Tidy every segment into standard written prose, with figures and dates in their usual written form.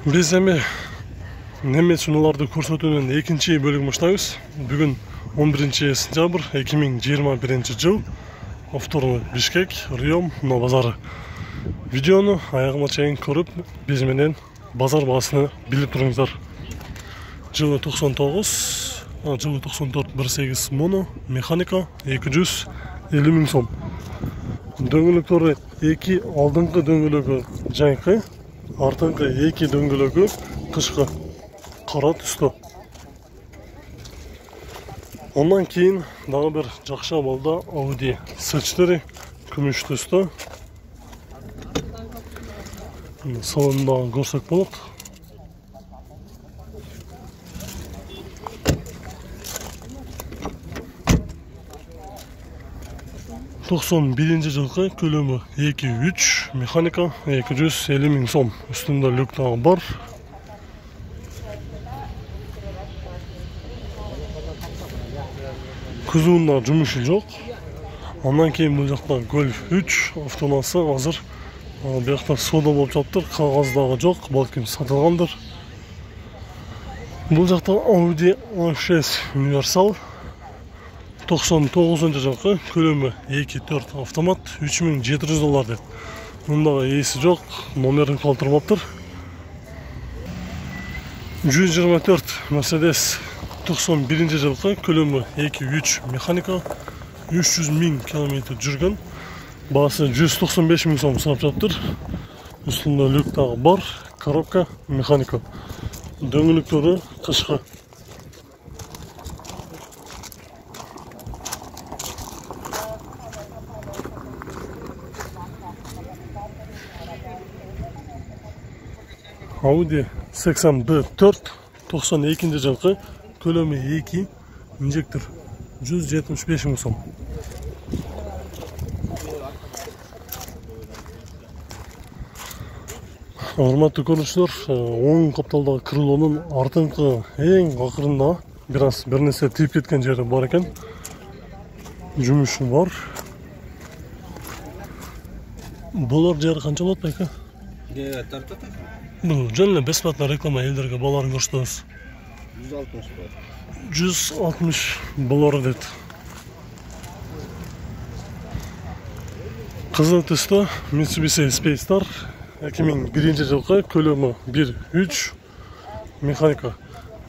Biz немет шынуларды көрсөтүүнүн экинчи бөлүгүн баштайбыз. Бүгүн 11 сентябрь 2021 жыл. Повторно Бишкек, Рыйом, Ноо базары. Видеону аягына чейин көрүп, биз менен базар баасыны билип туруңуздар. Жылы 99, жылы 94 1.8 моно, механика 250 миң сом. Дөңгөлөктөрү эки алдыңкы дөңгөлөгү жаңкы, артыңкы эки дөңгөлөгү кышкы. Кара түстө. Ondan кейін дагы бир жакшы абалда Audi сылчтары күмүш түстө. Салонда көрсөк болот. Токсон биринчи жылкы көлөмү 2.3, механика 250 миң сом. Үстүндө люк дагы бар. Кузуунда жумушу жок. Андан кийин бул жакта Golf 3 автоунаасы азыр биякта соода болуп жатыр. Кагаз дагы жок, балким сатылгандыр. Бул жакта Audi A6 универсал 99 жылкы көлөмү 2.4 автомат $3700 дейт. Мындагы ээси жок, номерин калтырбаптыр. 124 Mercedes 91 жылкы көлөмү 2.3 механика 300 миң километр жүргөн. Баасы 195 миң сом сурап жатыр. Үстүндө люк дагы бар, коробка механика. Дөңгөлөктөрү кышкы. Audi 80B4 92 жылкы көлөмү 2 инжектор 175 миң сом. Урматтуу көрүүчүлөр, оң капталдагы крылонун артыңкы эң акырында бир нерсе тийип кеткен жери бар экен. Жумушу бар. Болор жери канча болот байка? Тартат. Бул жөн эле бесплатно реклама элдерге баларын көрсөтөбүз. 160 бар. 160 болор дейт. Кызыл түстө Mitsubishi Space-Star 2001 жылкы көлөмү 1.3 механика.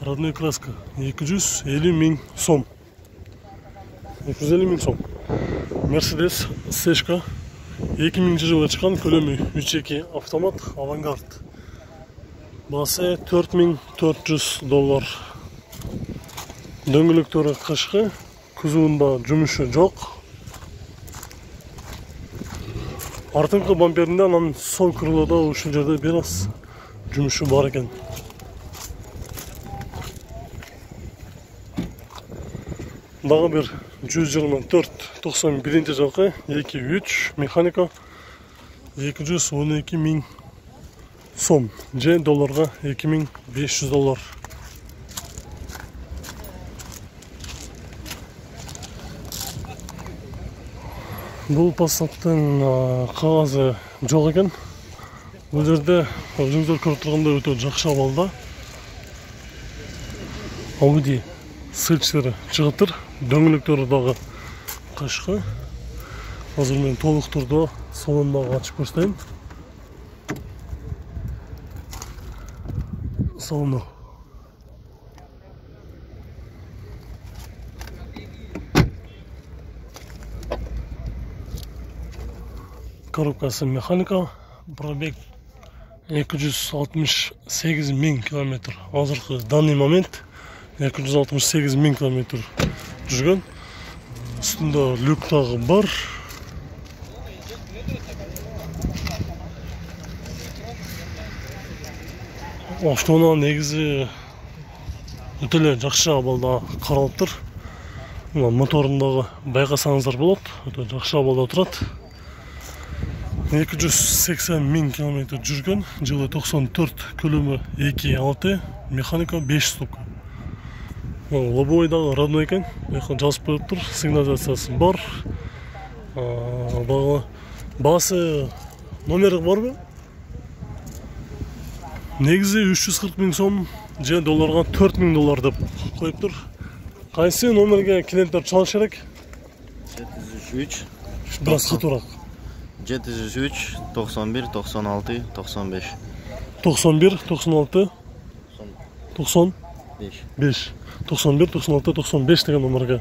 Родной краска 250 миң сом. 250 миң сом. Mercedes C-шка 2000 жылы чыккан көлөмү 3.2 автомат авангард. Басы $4400. Дөңгөлөктөрү кышкы, кузуунда жумушу жок. Артыңкы бамперинде анан сол крылода ушул жерде бир аз жумушу бар экен. Дагы бир 124 91 жылкы 2.3 механика 212 миң сом, же долларга $2500. Бул Passаттын кагазы жок экен. Бул жерде өзүңүздөр көрүп тургандай өтө жакшы абалда Audi сылчтары чыгыптыр. Дөңгөлөктөрү дагы кышкы. Азыр мен толук турдо салондагы ачып көрсөтөйүн. Салону. Коробкасы механика, пробег 268 миң километр. Азыркы данный момент 268 миң километр жүргөн. Үстүндө люк дагы бар. Автоунаа негизи өтө эле жакшы абалда каралыптыр. Моторундагы байкасаңыздар болот. Өтө жакшы абалда турат. 280 миң километр жүргөн. Жылы 94, көлөмү 2.6, механика 5 штук. Лобовой дагы родной экен. Бияка жазып коюптур. Сигнализациясы бар. Баасы номери барбы? Негізі 340 000 сом же долларға 4 000 доллар деп қойып тұр. Қайсы номерге клиенттер çalış керек? 703 Biraz қатырақ. 703 91 96 95 91 96 95 5 91 96 95 деген номерге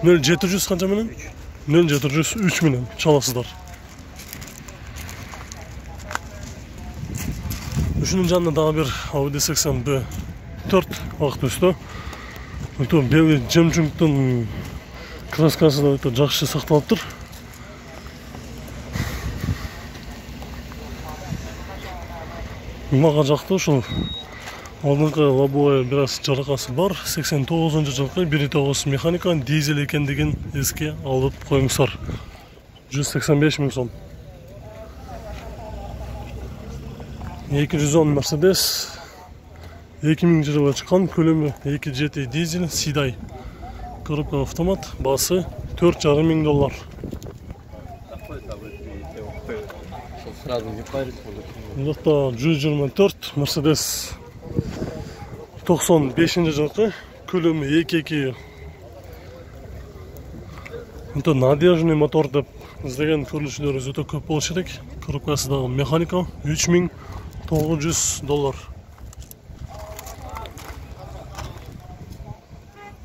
0700 қанша менен? 0703 менен çalasыздар. Үшінің жанында дағы бір Audi 80 B4 ақ түсті. Белгі жемчугтың краскасы да жақсы сақталып тұр. Маған жақты шул. Алдыңғы лобовой біраз жарақасы бар. 89 жылғы 1.9 механика дизель екендігін еске алып қойыңыздар. 185 000 сом. 210 Mercedes 2000 жылы шыққан, көлемі 2.7 дизель, Сидай. Коробка автомат, басы 4,5 мың доллар. Бұлақта 124 Mercedes 95 жылғы, көлемі 2.2. Надежный мотор деп іздеген көрінішілер өте көп болушы керек. Коробкасыдағы механика 3900 доллар.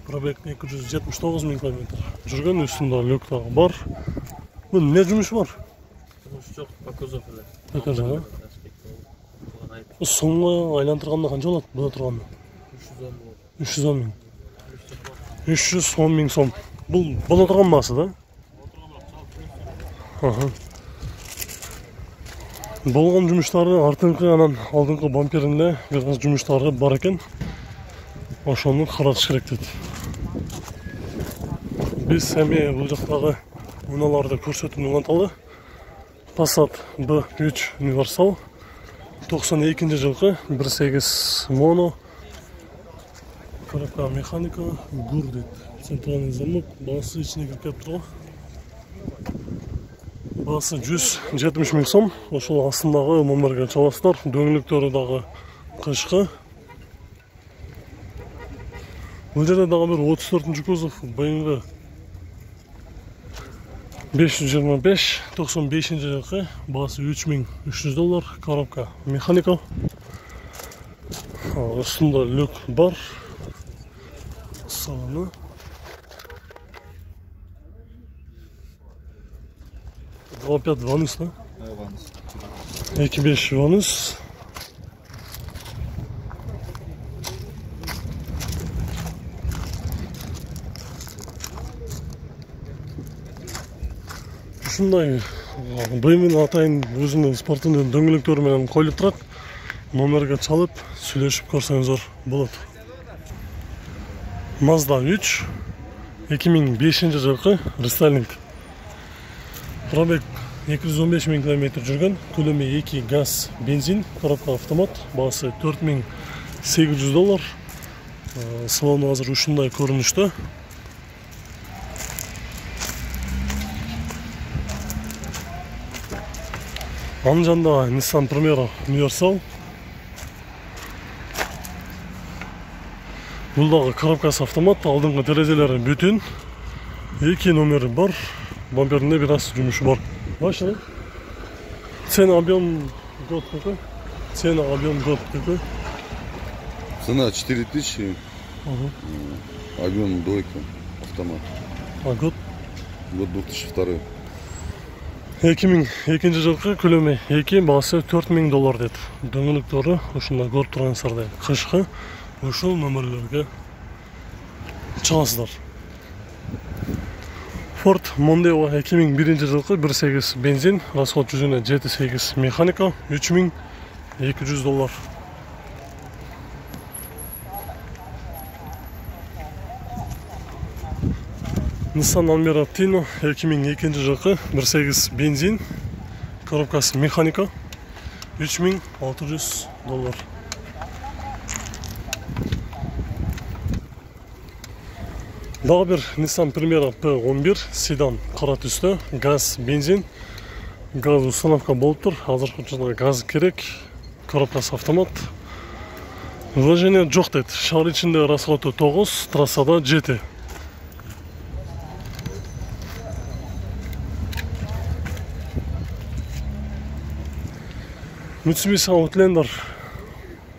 Пробег 279 000 километр. Жүрген үстінде люктағы бар. Бұл не жұмыс бар? Жоқ, покозов эле. Покозов, соңғы айландырғанда қанша болады? Бұда тұрғанда? 310 000. 310 000 сом. Бұл бұда тұрған басы да? Болған жұмыстары артыңғы анан алдыңғы бамперінде біраз жұмыстары бар екен. Ошоны қаратыш керек дейді. Біз сәме бұл жақтағы мыналарды көрсетуін ұнаталы. Passat B3 универсал 92 жылғы 1.8 моно. Коробка механика гур дейді. Центральный замок, басы içine кіріп тұрғы. Басы 170 000 сом. Ошол астындағы номерге çalасыздар. Дөңгөлөктөрү дагы кышкы. Бұл жерде дағы бір 34-ші кузов BMW 525 95 жылғы, басы 3300 доллар, коробка механика. Үстінде люк бар. Салоны. Опять ванус, да? Ванус. 2.5 ванус. Ушундай BMW атайын өзүнүн спортунун дөңгөлөктөрү менен коюлуп турат. Номерге чалып, сүйлөшүп көрсөңүздөр болот. Mazda 3 2005 жылғы рестайлинг. Пробег 215 000 км жүрген, көлемі 2 газ бензин, коробка автомат, басы 4800 доллар. Салоны азыр ушундай көрүнүштө. Анын жанында Nissan Primera универсал. Бұл дағы коробкасы автомат, алдыңғы терезелері бүтін. 2 номері бар, бамперінде біраз жұмышы бар. Башылы. Цена, объем, год какой? Цена, объем, год какой? Цена 4000, объем дойка, автомат. А год? Год 2002. 2002 жылғы көлемі 2, басы 4000 доллар деді. Дөңгөлөктөрү ушундай көрүп тургансыздардай кышкы. Ушул номерлерге чаласыздар. Ford Mondeo 2001 жылғы 1.8 бензин, расход жүзүнө 7.8 механика, 3200 доллар. Nissan Almera Tino 2002 жылғы 1.8 бензин, коробкасы механика, 3600 доллар. Дағы бір Nissan Primera P11 седан қара түсті, газ бензин, газ установка болып тұр. Азыркы жылы газ керек, коробкасы автомат, Вложение жоқ дейді. Шар ішінде расходы 9, трассада 7. Mitsubishi Outlander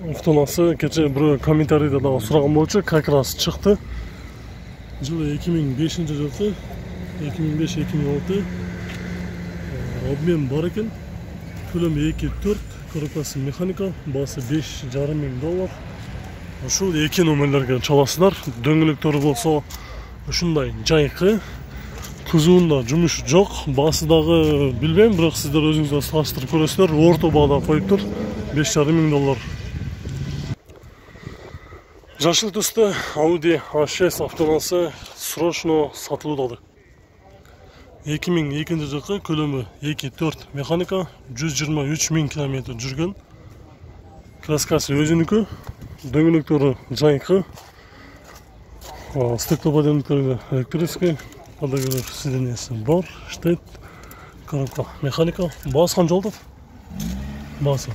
avtonасы кеше бір комментарийде дағы сұраған бойынша как раз шықты. Жылы 2005 жылы 2005-2006 обмен бар екен. Көлемі 2.4, коробкасы механика, басы $5,500. Ушул 2 номерлерге çalasыздар. Дөңгелектері болса ушундай жайқы. Кузуында жұмыс жоқ. Басыдағы билбейм, бірақ сіздер өзіңіздер салыштырып көресіздер. Орта бағада қойып тұр. $5,500. Жашыл түсті Audi A6 автонасы срочно сатылуда. 2002 жылғы көлемі 2.4 механика, 123.000 км жүрген. Краскасы өзінікі, дөңгелектері жайқы, стеклоподъемниктері электрический, подогрев сиденьесі бар, штейт, коробка механика. Басы қанша жолдады? Басы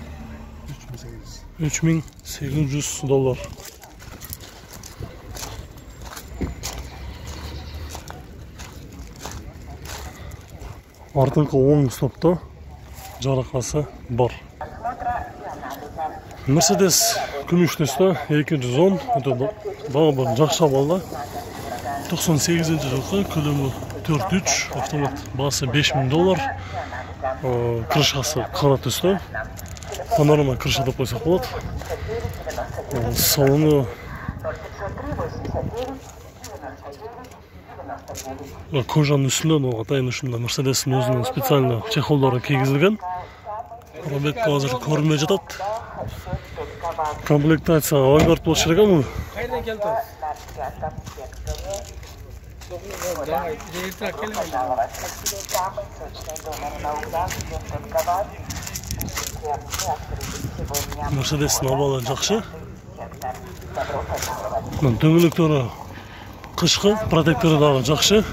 $3,800. Артыңқы оң стопта жарақасы бар. Mercedes күміш түсті 210, дағы бір жақша балда. 98 жылғы көлемі 4.3, автомат, басы $5,000. Крышасы қара түсті. Панорама крыша деп қойсақ болады. Салоны кожаның үстінде, атайын үстінде Mercedes'in өзінің специально чехолдары кигізілген. Пробег қазір көрмей жатады. Комплектация авангард болуш керек ему. Қайдан келді? Mercedes'in абалы жақсы. Дөңгелектері қышқы, протекторы дағы жақсы.